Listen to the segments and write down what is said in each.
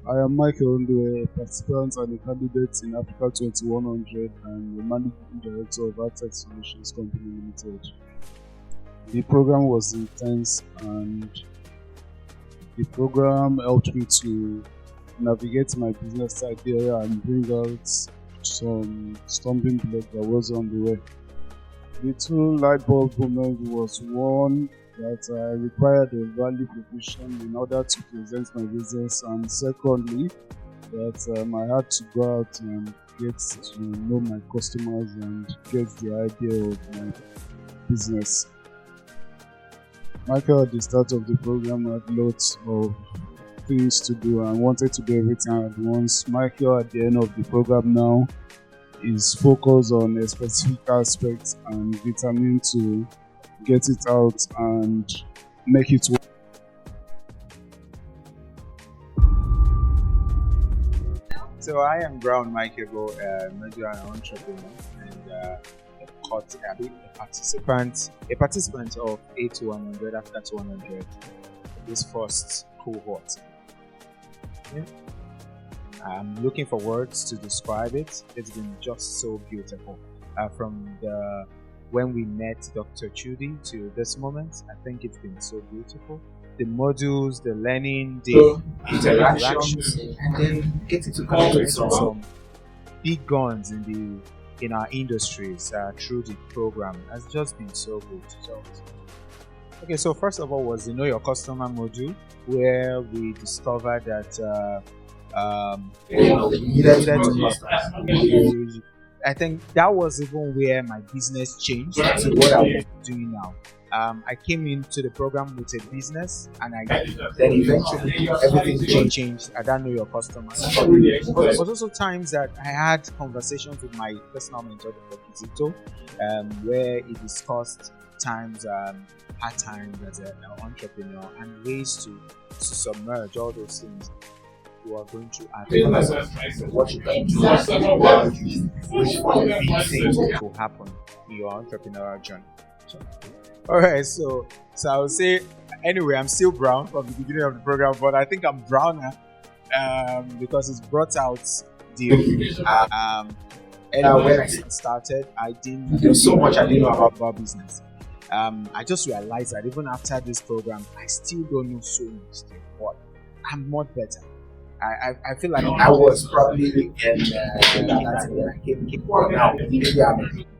I am Michael, the participant and a candidate in Africa 2100 and the managing director of Artech Solutions Company Limited. The program was intense and the program helped me to navigate my business idea and bring out some stumbling blocks that was on the way. The two light bulb moments was one that I required a value proposition in order to present my business, and secondly, that I had to go out and get to know my customers and get the idea of my business. Michael at the start of the program had lots of things to do and wanted to do everything at once. Michael at the end of the program now is focused on a specific aspect and determined to get it out and make it work. So I am Brown Michael, a Nigerian entrepreneur and a participant of A2100 Africa 200, this first cohort. Yeah. I'm looking for words to describe it. It's been just so beautiful. From when we met Dr. Chudi to this moment, I think it's been so beautiful. The modules, the learning, the interactions, and then getting to connect with some big guns in our industries through the program has just been so good. Okay, so first of all was the Know Your Customer module, where we discovered that I think that was even where my business changed to what I'm doing now. I came into the program with a business, and then eventually everything changed. I don't know your customers. But there was also times that I had conversations with my personal mentor, Dr. Kizito, where he discussed hard times as an entrepreneur and ways to submerge all those things you are going to add. What you can do, which big things will happen in your entrepreneurial journey. Alright, so I would say, anyway, I'm still brown from the beginning of the program, but I think I'm browner because it's brought out the when I started, there's so much I didn't know about business. I just realized that even after this program, I still don't know so much, but I'm much better. I feel like I was probably in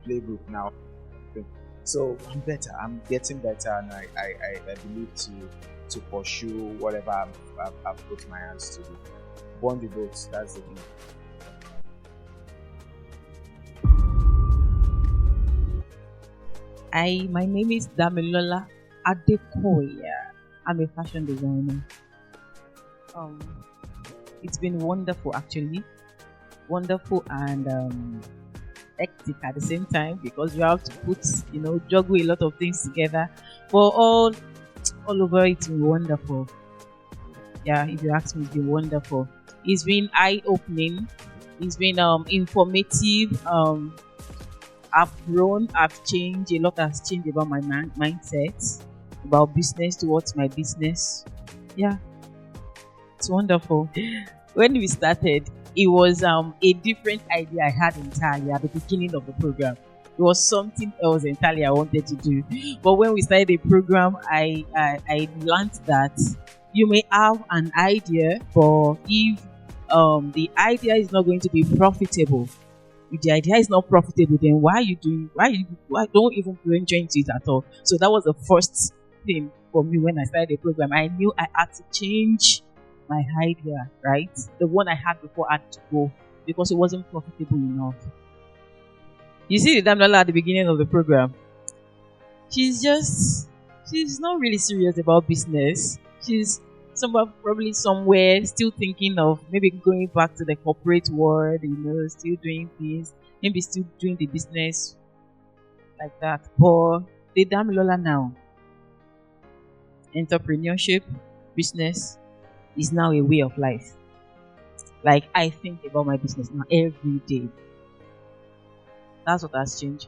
playbook now. So I'm better. I'm getting better, and I believe to pursue whatever I've put my hands to do. Burn the boats. That's the thing. My name is Damilola Adekoya. I'm a fashion designer. It's been wonderful, actually. Wonderful and hectic at the same time, because you have to juggle a lot of things together. But all over, it's been wonderful. Yeah, if you ask me, it's been wonderful. It's been eye-opening. It's been informative. I've grown. I've changed. A lot has changed about my mindset, about business, towards my business. Yeah. It's wonderful. When we started, it was a different idea I had entirely at the beginning of the program. It was something else entirely I wanted to do. But when we started the program, I learned that you may have an idea, but if the idea is not going to be profitable, if the idea is not profitable, then why don't even venture into it at all? So that was the first thing for me when I started the program. I knew I had to change my idea, right? The one I had before had to go because it wasn't profitable enough. You see the Damilola at the beginning of the program. She's not really serious about business. She's probably somewhere still thinking of maybe going back to the corporate world, still doing things, maybe still doing the business like that. But the Damilola now, entrepreneurship, business, is now a way of life. Like, I think about my business now every day. That's what has changed.